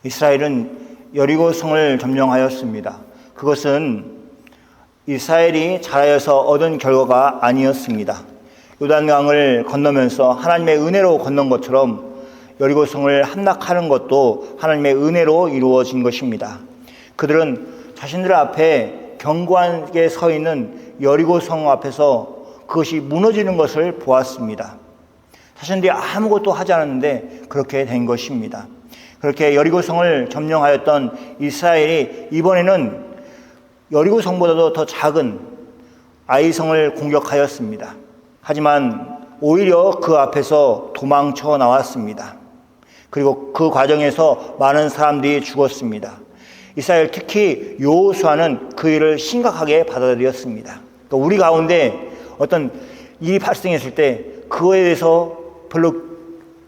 이스라엘은 여리고성을 점령하였습니다. 그것은 이스라엘이 잘하여서 얻은 결과가 아니었습니다. 요단강을 건너면서 하나님의 은혜로 건넌 것처럼 여리고성을 함락하는 것도 하나님의 은혜로 이루어진 것입니다. 그들은 자신들 앞에 견고하게 서 있는 여리고성 앞에서 그것이 무너지는 것을 보았습니다. 자신들이 아무것도 하지 않았는데 그렇게 된 것입니다. 그렇게 여리고성을 점령하였던 이스라엘이 이번에는 여리고성보다도 더 작은 아이성을 공격하였습니다. 하지만 오히려 그 앞에서 도망쳐 나왔습니다. 그리고 그 과정에서 많은 사람들이 죽었습니다. 이스라엘 특히 여호수아는 그 일을 심각하게 받아들였습니다. 또 우리 가운데 어떤 일이 발생했을 때 그거에 대해서 별로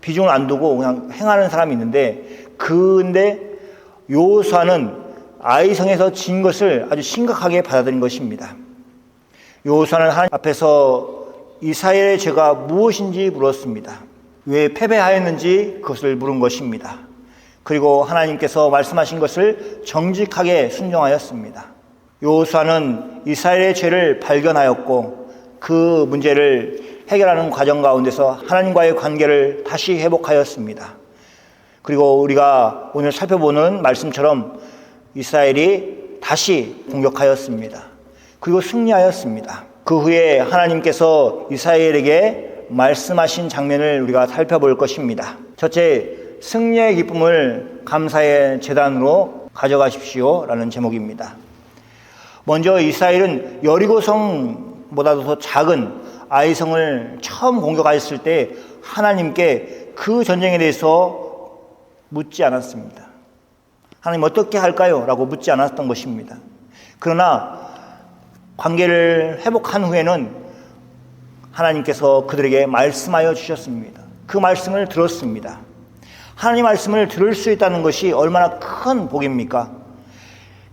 비중을 안 두고 그냥 행하는 사람이 있는데, 근데 여호수아는 아이성에서 진 것을 아주 심각하게 받아들인 것입니다. 여호수아는 하나님 앞에서 이스라엘의 죄가 무엇인지 물었습니다. 왜 패배하였는지 그것을 물은 것입니다. 그리고 하나님께서 말씀하신 것을 정직하게 순종하였습니다. 여호수아는 이스라엘의 죄를 발견하였고 그 문제를 해결하는 과정 가운데서 하나님과의 관계를 다시 회복하였습니다. 그리고 우리가 오늘 살펴보는 말씀처럼 이스라엘이 다시 공격하였습니다. 그리고 승리하였습니다. 그 후에 하나님께서 이스라엘에게 말씀하신 장면을 우리가 살펴볼 것입니다. 첫째, 승리의 기쁨을 감사의 제단으로 가져가십시오 라는 제목입니다. 먼저 이스라엘은 여리고성보다도 더 작은 아이성을 처음 공격하였을 때 하나님께 그 전쟁에 대해서 묻지 않았습니다. 하나님 어떻게 할까요? 라고 묻지 않았던 것입니다. 그러나 관계를 회복한 후에는 하나님께서 그들에게 말씀하여 주셨습니다. 그 말씀을 들었습니다. 하나님 말씀을 들을 수 있다는 것이 얼마나 큰 복입니까?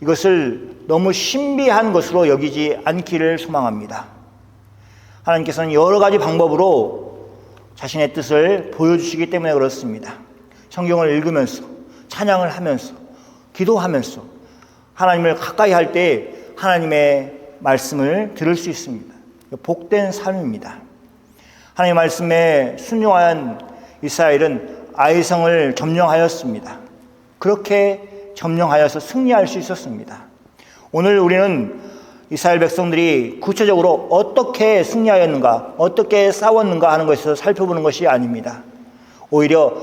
이것을 너무 신비한 것으로 여기지 않기를 소망합니다. 하나님께서는 여러 가지 방법으로 자신의 뜻을 보여주시기 때문에 그렇습니다. 성경을 읽으면서, 찬양을 하면서, 기도하면서 하나님을 가까이 할 때 하나님의 말씀을 들을 수 있습니다. 복된 삶입니다. 하나님의 말씀에 순종한 이스라엘은 아이성을 점령하였습니다. 그렇게 점령하여서 승리할 수 있었습니다. 오늘 우리는 이스라엘 백성들이 구체적으로 어떻게 승리하였는가, 어떻게 싸웠는가 하는 것에서 살펴보는 것이 아닙니다. 오히려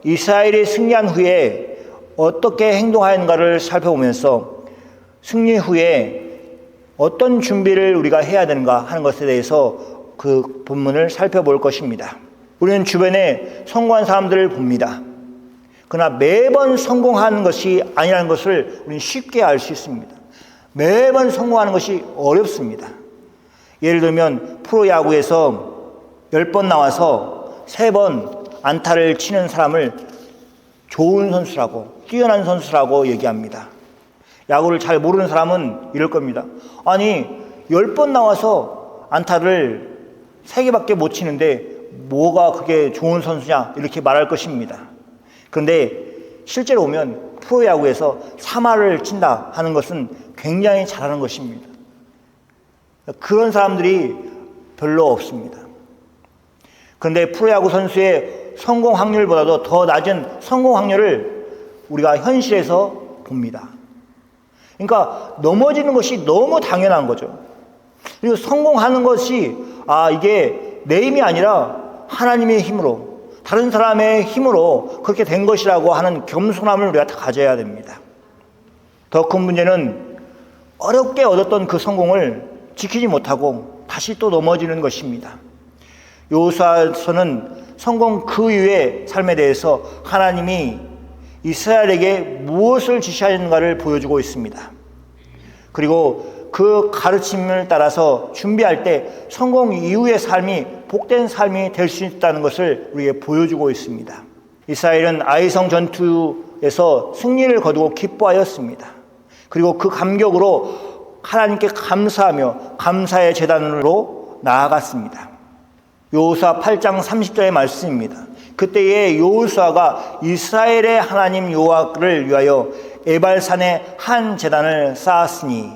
이스라엘이 승리한 후에 어떻게 행동하였는가를 살펴보면서 승리 후에 어떤 준비를 우리가 해야 되는가 하는 것에 대해서 그 본문을 살펴볼 것입니다. 우리는 주변에 성공한 사람들을 봅니다. 그러나 매번 성공하는 것이 아니라는 것을 우리는 쉽게 알 수 있습니다. 매번 성공하는 것이 어렵습니다. 예를 들면 프로야구에서 10번 나와서 3번 안타를 치는 사람을 좋은 선수라고, 뛰어난 선수라고 얘기합니다. 야구를 잘 모르는 사람은 이럴 겁니다. 아니 10번 나와서 안타를 3개밖에 못 치는데 뭐가 그게 좋은 선수냐 이렇게 말할 것입니다. 그런데 실제로 오면 프로야구에서 3할을 친다 하는 것은 굉장히 잘하는 것입니다. 그런 사람들이 별로 없습니다. 그런데 프로야구 선수의 성공 확률보다도 더 낮은 성공 확률을 우리가 현실에서 봅니다. 그러니까 넘어지는 것이 너무 당연한 거죠. 그리고 성공하는 것이 이게 내 힘이 아니라 하나님의 힘으로, 다른 사람의 힘으로 그렇게 된 것이라고 하는 겸손함을 우리가 다 가져야 됩니다. 더 큰 문제는 어렵게 얻었던 그 성공을 지키지 못하고 다시 또 넘어지는 것입니다. 여호수아서는 성공 그 이후의 삶에 대해서 하나님이 이스라엘에게 무엇을 지시하였는가를 보여주고 있습니다. 그리고 그 가르침을 따라서 준비할 때 성공 이후의 삶이 복된 삶이 될 수 있다는 것을 우리에게 보여주고 있습니다. 이스라엘은 아이성 전투에서 승리를 거두고 기뻐하였습니다. 그리고 그 감격으로 하나님께 감사하며 감사의 제단으로 나아갔습니다. 여호수아 8장 30절의 말씀입니다. 그때에 여호수아가 이스라엘의 하나님 여호와를 위하여 에발산에 한 제단을 쌓았으니,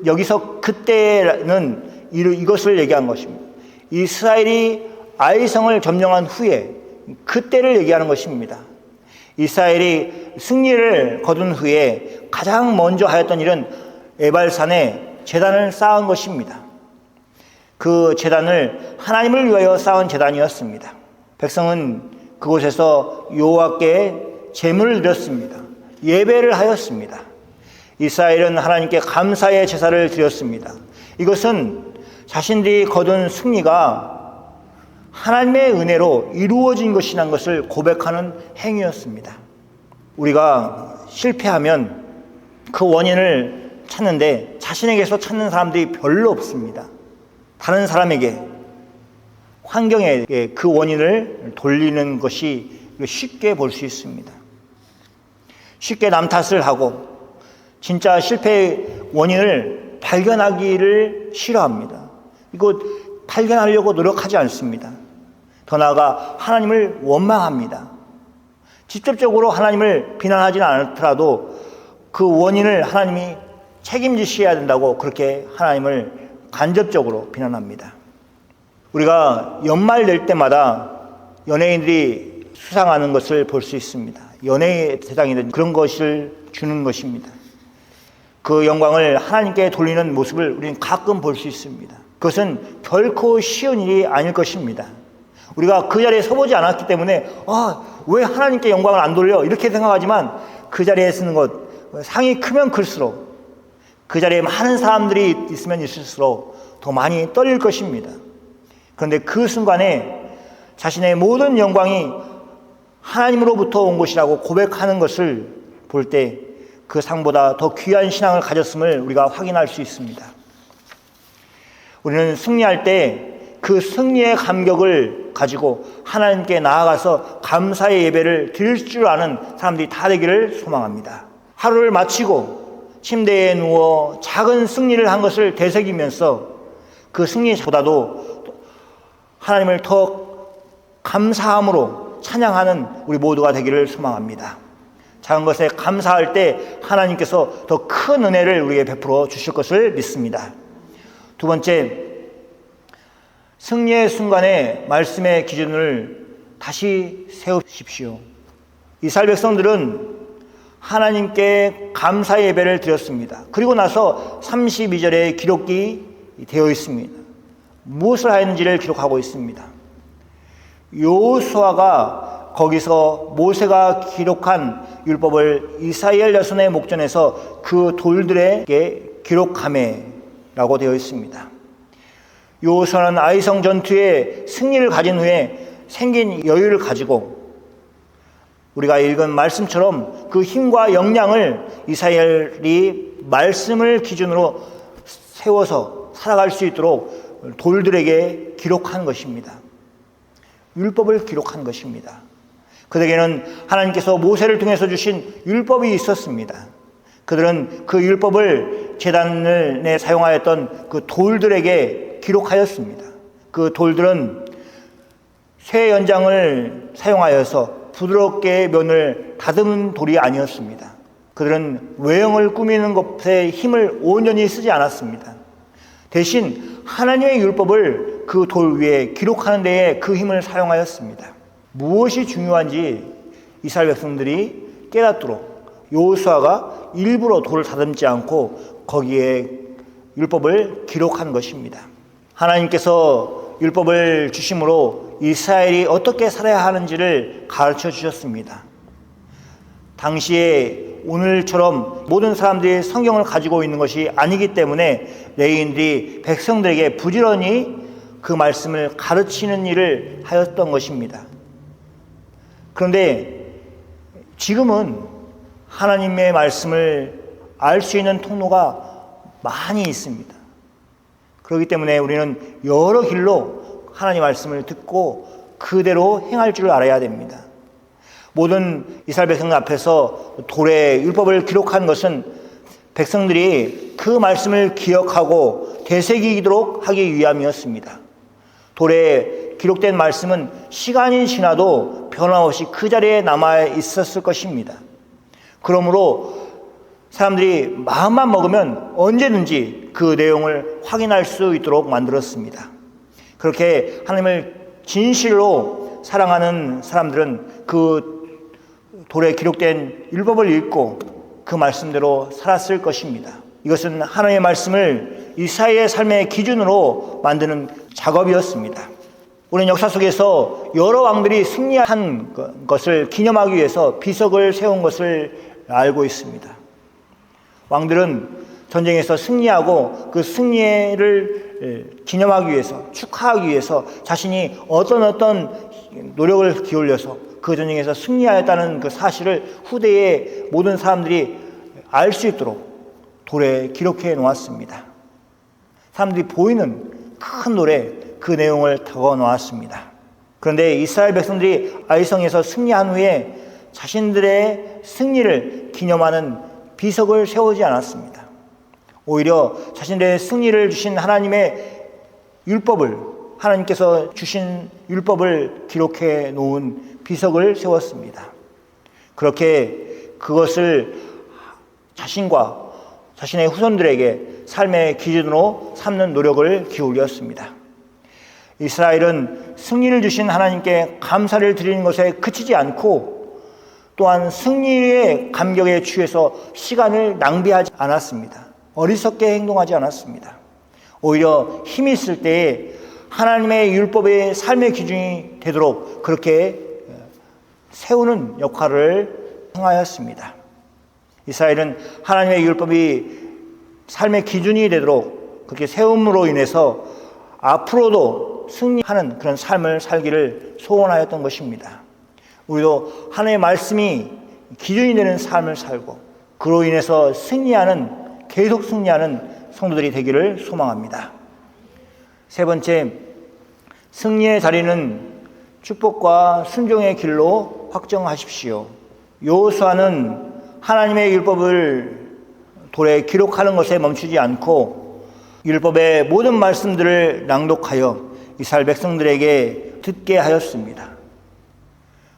여기서 그때는 이것을 얘기한 것입니다. 이스라엘이 아이성을 점령한 후에 그때를 얘기하는 것입니다. 이스라엘이 승리를 거둔 후에 가장 먼저 하였던 일은 에발산에 제단을 쌓은 것입니다. 그 제단을 하나님을 위하여 쌓은 제단이었습니다. 백성은 그곳에서 여호와께 제물을 드렸습니다. 예배를 하였습니다. 이스라엘은 하나님께 감사의 제사를 드렸습니다. 이것은 자신들이 거둔 승리가 하나님의 은혜로 이루어진 것이라는 것을 고백하는 행위였습니다. 우리가 실패하면 그 원인을 찾는데 자신에게서 찾는 사람들이 별로 없습니다. 다른 사람에게, 환경에 그 원인을 돌리는 것이 쉽게 볼 수 있습니다. 쉽게 남 탓을 하고 진짜 실패의 원인을 발견하기를 싫어합니다. 이거 발견하려고 노력하지 않습니다. 더 나아가 하나님을 원망합니다. 직접적으로 하나님을 비난하지는 않더라도 그 원인을 하나님이 책임지셔야 된다고 그렇게 하나님을 간접적으로 비난합니다. 우리가 연말 될 때마다 연예인들이 수상하는 것을 볼 수 있습니다. 연예의 대상이든 그런 것을 주는 것입니다. 그 영광을 하나님께 돌리는 모습을 우리는 가끔 볼 수 있습니다. 그것은 결코 쉬운 일이 아닐 것입니다. 우리가 그 자리에 서보지 않았기 때문에 왜 하나님께 영광을 안 돌려? 이렇게 생각하지만 그 자리에 서는 것, 상이 크면 클수록, 그 자리에 많은 사람들이 있으면 있을수록 더 많이 떨릴 것입니다. 그런데 그 순간에 자신의 모든 영광이 하나님으로부터 온 것이라고 고백하는 것을 볼 때 그 상보다 더 귀한 신앙을 가졌음을 우리가 확인할 수 있습니다. 우리는 승리할 때 그 승리의 감격을 가지고 하나님께 나아가서 감사의 예배를 드릴 줄 아는 사람들이 다 되기를 소망합니다. 하루를 마치고 침대에 누워 작은 승리를 한 것을 되새기면서 그 승리보다도 하나님을 더 감사함으로 찬양하는 우리 모두가 되기를 소망합니다. 작은 것에 감사할 때 하나님께서 더 큰 은혜를 우리에게 베풀어 주실 것을 믿습니다. 두 번째, 승리의 순간에 말씀의 기준을 다시 세우십시오. 이스라엘 백성들은 하나님께 감사의 예배를 드렸습니다. 그리고 나서 32절에 기록이 되어 있습니다. 무엇을 하였는지를 기록하고 있습니다. 여호수아가 거기서 모세가 기록한 율법을 이스라엘 자손의 목전에서 그 돌들에게 기록하매라고 되어 있습니다. 여호수아는 아이성 전투에 승리를 가진 후에 생긴 여유를 가지고 우리가 읽은 말씀처럼 그 힘과 역량을 이스라엘이 말씀을 기준으로 세워서 살아갈 수 있도록 돌들에게 기록한 것입니다. 율법을 기록한 것입니다. 그들에게는 하나님께서 모세를 통해서 주신 율법이 있었습니다. 그들은 그 율법을 제단에 사용하였던 그 돌들에게 기록하였습니다. 그 돌들은 쇠 연장을 사용하여서 부드럽게 면을 다듬은 돌이 아니었습니다. 그들은 외형을 꾸미는 것에 힘을 온전히 쓰지 않았습니다. 대신 하나님의 율법을 그 돌 위에 기록하는 데에 그 힘을 사용하였습니다. 무엇이 중요한지 이스라엘 백성들이 깨닫도록 여호수아가 일부러 돌을 다듬지 않고 거기에 율법을 기록한 것입니다. 하나님께서 율법을 주심으로 이스라엘이 어떻게 살아야 하는지를 가르쳐 주셨습니다. 당시에 오늘처럼 모든 사람들이 성경을 가지고 있는 것이 아니기 때문에 레위인들이 백성들에게 부지런히 그 말씀을 가르치는 일을 하였던 것입니다. 그런데 지금은 하나님의 말씀을 알 수 있는 통로가 많이 있습니다. 그렇기 때문에 우리는 여러 길로 하나님의 말씀을 듣고 그대로 행할 줄 알아야 됩니다. 모든 이스라엘 백성 앞에서 돌에 율법을 기록한 것은 백성들이 그 말씀을 기억하고 되새기도록 하기 위함이었습니다. 돌에 기록된 말씀은 시간이 지나도 변함없이 그 자리에 남아 있었을 것입니다. 그러므로 사람들이 마음만 먹으면 언제든지 그 내용을 확인할 수 있도록 만들었습니다. 그렇게 하나님을 진실로 사랑하는 사람들은 그 돌에 기록된 율법을 읽고 그 말씀대로 살았을 것입니다. 이것은 하나님의 말씀을 이스라엘의 삶의 기준으로 만드는 작업이었습니다. 우리는 역사 속에서 여러 왕들이 승리한 것을 기념하기 위해서 비석을 세운 것을 알고 있습니다. 왕들은 전쟁에서 승리하고 그 승리를 기념하기 위해서, 축하하기 위해서 자신이 어떤 노력을 기울여서 그 전쟁에서 승리하였다는 그 사실을 후대의 모든 사람들이 알 수 있도록 돌에 기록해 놓았습니다. 사람들이 보이는 큰 돌에 그 내용을 적어 놓았습니다. 그런데 이스라엘 백성들이 아이성에서 승리한 후에 자신들의 승리를 기념하는 비석을 세우지 않았습니다. 오히려 자신들의 승리를 주신 하나님의 율법을, 하나님께서 주신 율법을 기록해 놓은 비석을 세웠습니다. 그렇게 그것을 자신과 자신의 후손들에게 삶의 기준으로 삼는 노력을 기울였습니다. 이스라엘은 승리를 주신 하나님께 감사를 드리는 것에 그치지 않고 또한 승리의 감격에 취해서 시간을 낭비하지 않았습니다. 어리석게 행동하지 않았습니다. 오히려 힘이 있을 때에 하나님의 율법의 삶의 기준이 되도록 그렇게 세우는 역할을 행하였습니다. 이스라엘은 하나님의 율법이 삶의 기준이 되도록 그렇게 세움으로 인해서 앞으로도 승리하는 그런 삶을 살기를 소원하였던 것입니다. 우리도 하나님의 말씀이 기준이 되는 삶을 살고 그로 인해서 계속 승리하는 성도들이 되기를 소망합니다. 세 번째, 승리의 자리는 축복과 순종의 길로 확정하십시오. 여호수아는 하나님의 율법을 돌에 기록하는 것에 멈추지 않고 율법의 모든 말씀들을 낭독하여 이스라엘 백성들에게 듣게 하였습니다.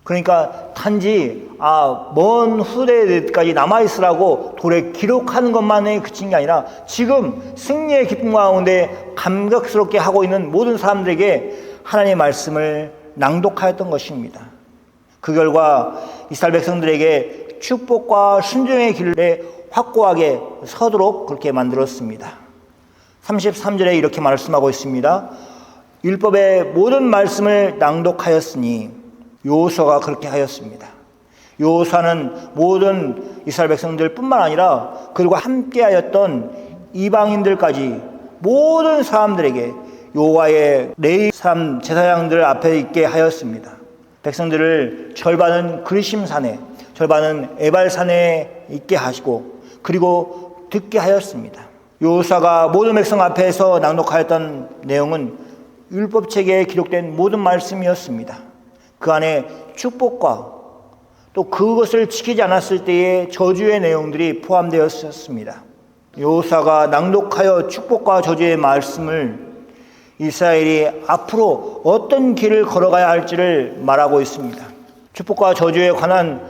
그러니까 단지 먼 후대까지 남아있으라고 돌에 기록하는 것만에 그친 게 아니라 지금 승리의 기쁨 가운데 감격스럽게 하고 있는 모든 사람들에게 하나님의 말씀을 낭독하였던 것입니다. 그 결과 이스라엘 백성들에게 축복과 순종의 길에 확고하게 서도록 그렇게 만들었습니다. 33절에 이렇게 말씀하고 있습니다. 율법의 모든 말씀을 낭독하였으니 여호수아가 그렇게 하였습니다. 여호수아는 모든 이스라엘 백성들 뿐만 아니라 그들과 함께하였던 이방인들까지 모든 사람들에게 여호와의 레위 사람 제사장들 앞에 있게 하였습니다. 백성들을 절반은 그리심산에, 절반은 에발산에 있게 하시고 그리고 듣게 하였습니다. 여호수아가 모든 백성 앞에서 낭독하였던 내용은 율법책에 기록된 모든 말씀이었습니다. 그 안에 축복과 또 그것을 지키지 않았을 때의 저주의 내용들이 포함되었습니다. 여호수아가 낭독하여 축복과 저주의 말씀을 이스라엘이 앞으로 어떤 길을 걸어가야 할지를 말하고 있습니다. 축복과 저주에 관한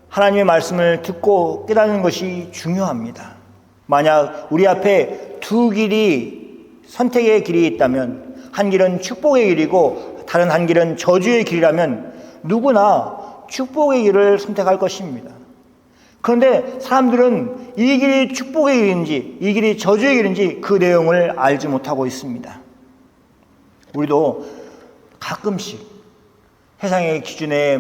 하나님의 말씀을 듣고 깨닫는 것이 중요합니다. 만약 우리 앞에 두 길이 선택의 길이 있다면 한 길은 축복의 길이고 다른 한 길은 저주의 길이라면 누구나 축복의 길을 선택할 것입니다. 그런데 사람들은 이 길이 축복의 길인지 이 길이 저주의 길인지 그 내용을 알지 못하고 있습니다. 우리도 가끔씩 세상의 기준에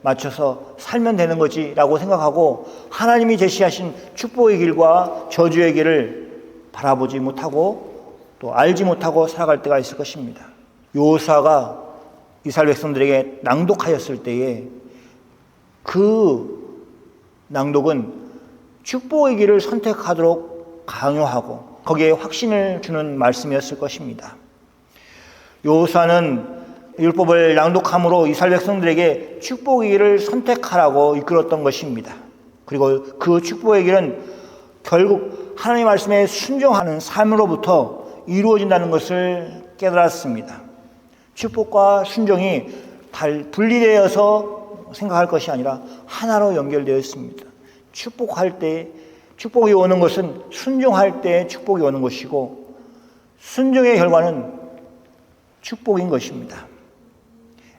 맞춰서 살면 되는 거지라고 생각하고 하나님이 제시하신 축복의 길과 저주의 길을 바라보지 못하고 또 알지 못하고 살아갈 때가 있을 것입니다. 여호수아가 이스라엘 백성들에게 낭독하였을 때에 그 낭독은 축복의 길을 선택하도록 강요하고 거기에 확신을 주는 말씀이었을 것입니다. 여호수아는 율법을 낭독함으로 이스라엘 백성들에게 축복의 길을 선택하라고 이끌었던 것입니다. 그리고 그 축복의 길은 결국 하나님의 말씀에 순종하는 삶으로부터 이루어진다는 것을 깨달았습니다. 축복과 순종이 분리되어서 생각할 것이 아니라 하나로 연결되어 있습니다. 축복할 때 축복이 오는 것은 순종할 때 축복이 오는 것이고 순종의 결과는 축복인 것입니다.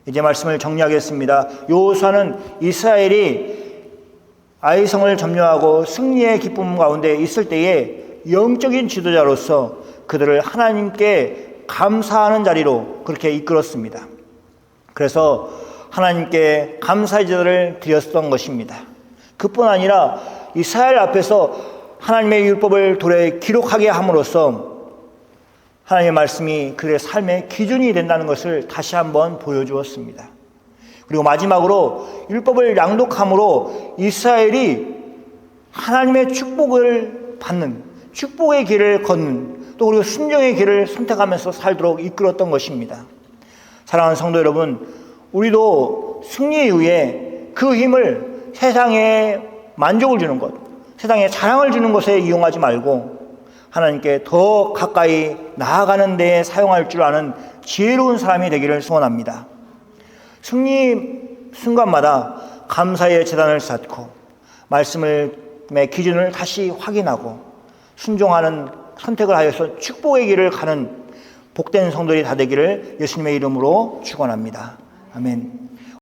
이제 말씀을 정리하겠습니다. 여호수아는 이스라엘이 아이성을 점령하고 승리의 기쁨 가운데 있을 때에 영적인 지도자로서 그들을 하나님께 감사하는 자리로 그렇게 이끌었습니다. 그래서 하나님께 감사의 제사를 드렸던 것입니다. 그뿐 아니라 이스라엘 앞에서 하나님의 율법을 도래 기록하게 함으로써 하나님의 말씀이 그들의 삶의 기준이 된다는 것을 다시 한번 보여주었습니다. 그리고 마지막으로 율법을 낭독함으로 이스라엘이 하나님의 축복을 받는, 축복의 길을 걷는, 또 그리고 순종의 길을 선택하면서 살도록 이끌었던 것입니다. 사랑하는 성도 여러분, 우리도 승리 이후에 그 힘을 세상에 만족을 주는 것, 세상에 자랑을 주는 것에 이용하지 말고 하나님께 더 가까이 나아가는 데에 사용할 줄 아는 지혜로운 사람이 되기를 소원합니다. 승리 순간마다 감사의 제단을 쌓고 말씀의 기준을 다시 확인하고 순종하는 선택을 하여서 축복의 길을 가는 복된 성도들이 다 되기를 예수님의 이름으로 축원합니다. 아멘.